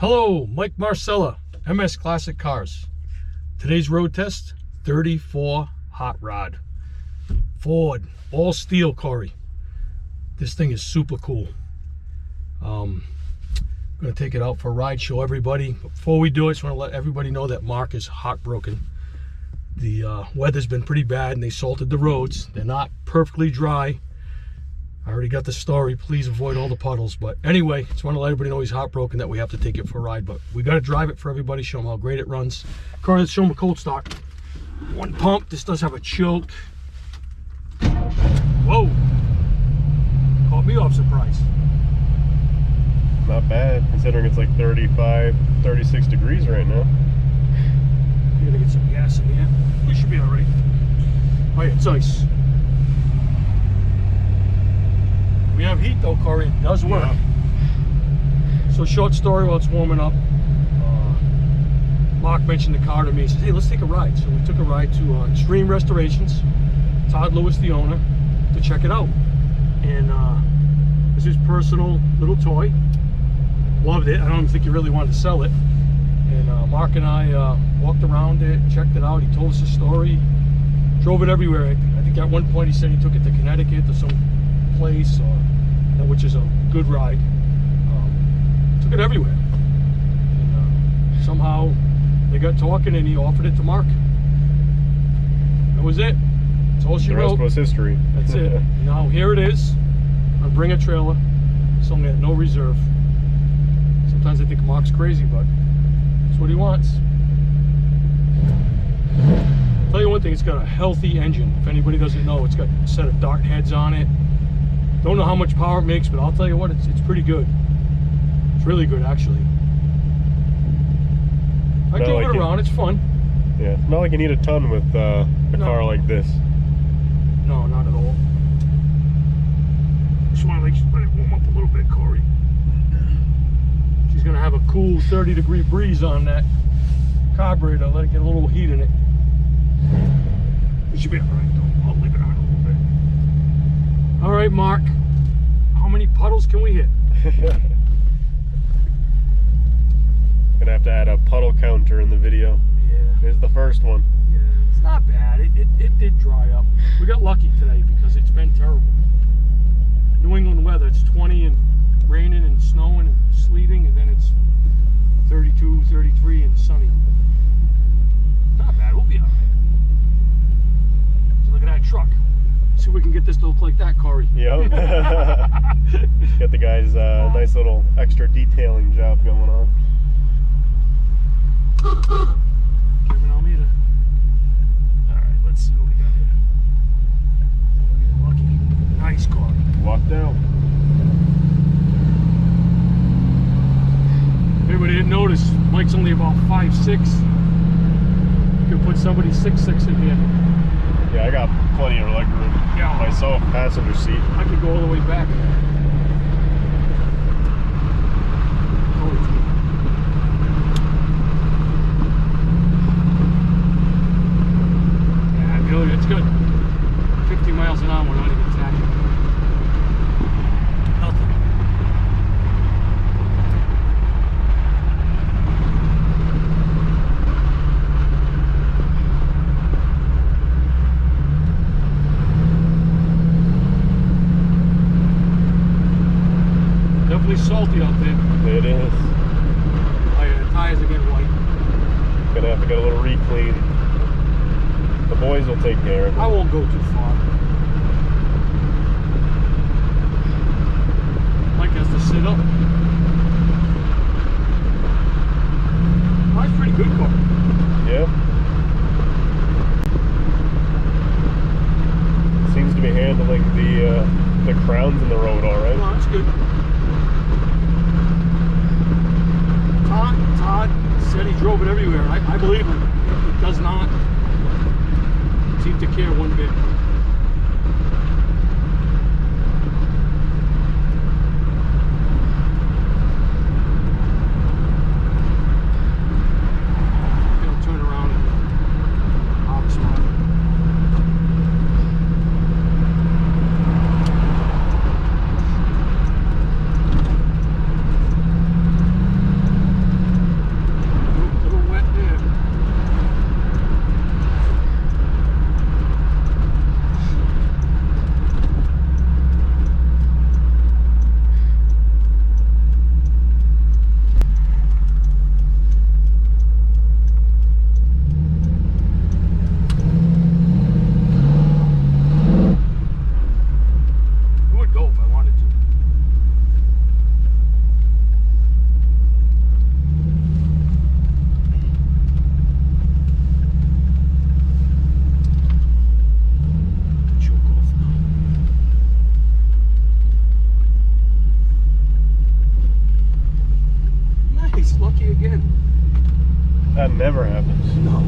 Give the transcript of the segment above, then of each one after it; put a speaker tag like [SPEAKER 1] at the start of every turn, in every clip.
[SPEAKER 1] Hello, Mike Marcella, MS Classic Cars. Today's road test, 34 hot rod. Ford, all steel, Corey. This thing is super cool. I'm gonna take it out for a ride, show everybody. Before we do it, I just wanna let everybody know that Mark is heartbroken. The weather's been pretty bad and they salted the roads. They're not perfectly dry. I already got the story. Please avoid all the puddles. But anyway, just want to let everybody know he's heartbroken that we have to take it for a ride. But we got to drive it for everybody, show them how great it runs. Car, let's show them a cold start. One pump. This does have a choke. Whoa. Caught me off surprise.
[SPEAKER 2] Not bad, considering it's like 35, 36 degrees right now.
[SPEAKER 1] We gotta get some gas in here. We should be all right. Oh yeah, it's ice. We have heat though, Corey. It does work. Yeah. So short story while it's warming up. Mark mentioned the car to me. He said, hey, let's take a ride. So we took a ride to Xtreme Restorations. Todd Lewis, the owner, to check it out. And it's his personal little toy. Loved it. I don't think he really wanted to sell it. And Mark and I walked around it, checked it out. He told us a story. Drove it everywhere. I think at one point he said he took it to Connecticut or some place, which is a good ride. Took it everywhere. And, somehow they got talking and he offered it to Mark. That was it. That's all she wrote.
[SPEAKER 2] The rest was history.
[SPEAKER 1] That's it. Now here it is. I bring a trailer. It's only at no reserve. Sometimes I think Mark's crazy, but that's what he wants. I'll tell you one thing, it's got a healthy engine. If anybody doesn't know, it's got a set of dart heads on it. Don't know how much power it makes, but I'll tell you what, it's pretty good. It's really good, actually. I drove it around, it's fun.
[SPEAKER 2] Yeah, not like you need a ton with a car like this.
[SPEAKER 1] No, not at all. Just want to let it warm up a little bit, Corey. She's gonna have a cool 30-degree breeze on that carburetor. Let it get a little heat in it. It should be all right, though. I'll leave it on a little bit. All right, Mark. How many puddles can we hit?
[SPEAKER 2] Gonna have to add a puddle counter in the video.
[SPEAKER 1] Yeah.
[SPEAKER 2] Here's the first one.
[SPEAKER 1] Yeah, it's not bad. It did dry up. We got lucky today because it's been terrible. New England weather, it's 20 and raining and snowing and sleeting, and then it's 32, 33 and sunny. Not bad, we'll be all right. So look at that truck. See if we can get this to look like that, Corey.
[SPEAKER 2] Yep. Got the guy's nice little extra detailing job going on.
[SPEAKER 1] Giving Almeida. Alright, let's see what we got here. We're getting lucky. Nice car.
[SPEAKER 2] Walked out.
[SPEAKER 1] Everybody didn't notice, Mike's only about 5'6". You could put somebody 6'6" in here.
[SPEAKER 2] Yeah, I got plenty of leg room.
[SPEAKER 1] Yeah.
[SPEAKER 2] Myself, passenger seat.
[SPEAKER 1] I could go all the way back. Yeah, really, it's good. 50 miles an hour, we're not even tacking. Nothing. Definitely salty out there.
[SPEAKER 2] It is.
[SPEAKER 1] Oh yeah, the tires are getting white.
[SPEAKER 2] Gonna have to get a little re-clean. The boys will take care of it.
[SPEAKER 1] I won't go too far. Mike has to sit up. That's pretty good car.
[SPEAKER 2] Yeah. Seems to be handling the crowns in the road all right.
[SPEAKER 1] No, that's good. Todd said he drove it everywhere. I believe him. It does not seem to care one bit. Gonna turn around and hop spot. gets lucky again.
[SPEAKER 2] That never happens.
[SPEAKER 1] No.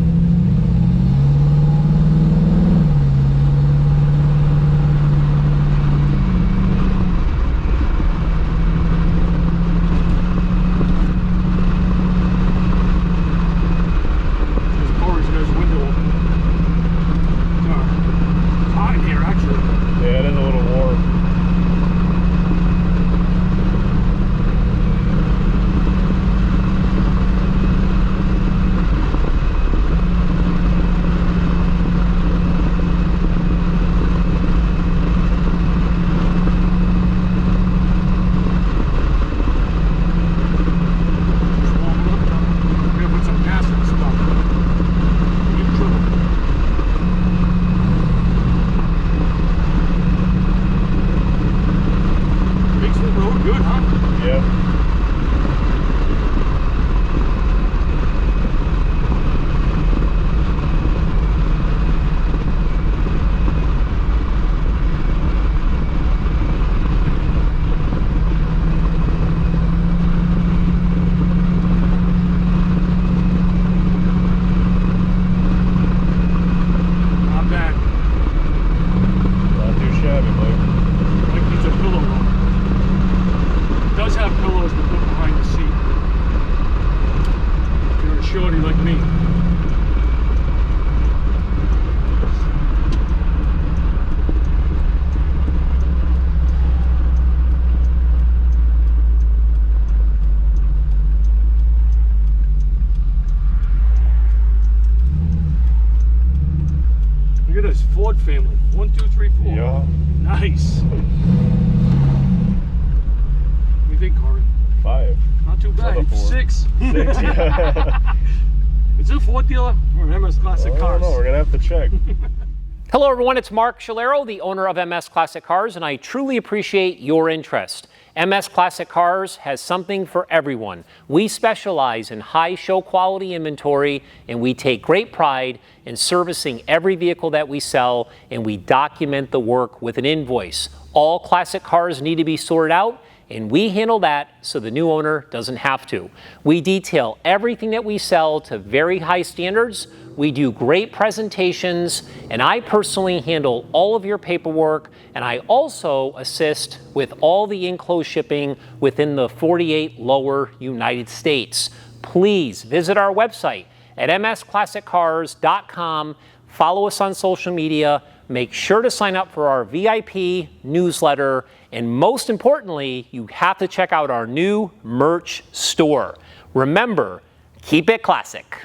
[SPEAKER 2] Yeah, it is a little warm. Look at this Ford family. 1, 2, 3, 4. Yeah.
[SPEAKER 1] Nice. What do you think, Corey?
[SPEAKER 2] 5.
[SPEAKER 1] Not too bad.
[SPEAKER 2] Another 4.
[SPEAKER 1] 6.
[SPEAKER 2] 6, yeah.
[SPEAKER 1] Is it a Ford dealer or an MS Classic Cars?
[SPEAKER 2] I don't know. We're going to have to check.
[SPEAKER 3] Hello everyone, it's Mark Shalero, the owner of MS Classic Cars, and I truly appreciate your interest. MS Classic Cars has something for everyone. We specialize in high show quality inventory, and we take great pride in servicing every vehicle that we sell, and we document the work with an invoice. All classic cars need to be sorted out, and we handle that so the new owner doesn't have to. We detail everything that we sell to very high standards. We do great presentations, and I personally handle all of your paperwork, and I also assist with all the enclosed shipping within the 48 lower United States. Please visit our website at msclassiccars.com. Follow us on social media. Make sure to sign up for our VIP newsletter. And most importantly, you have to check out our new merch store. Remember, keep it classic.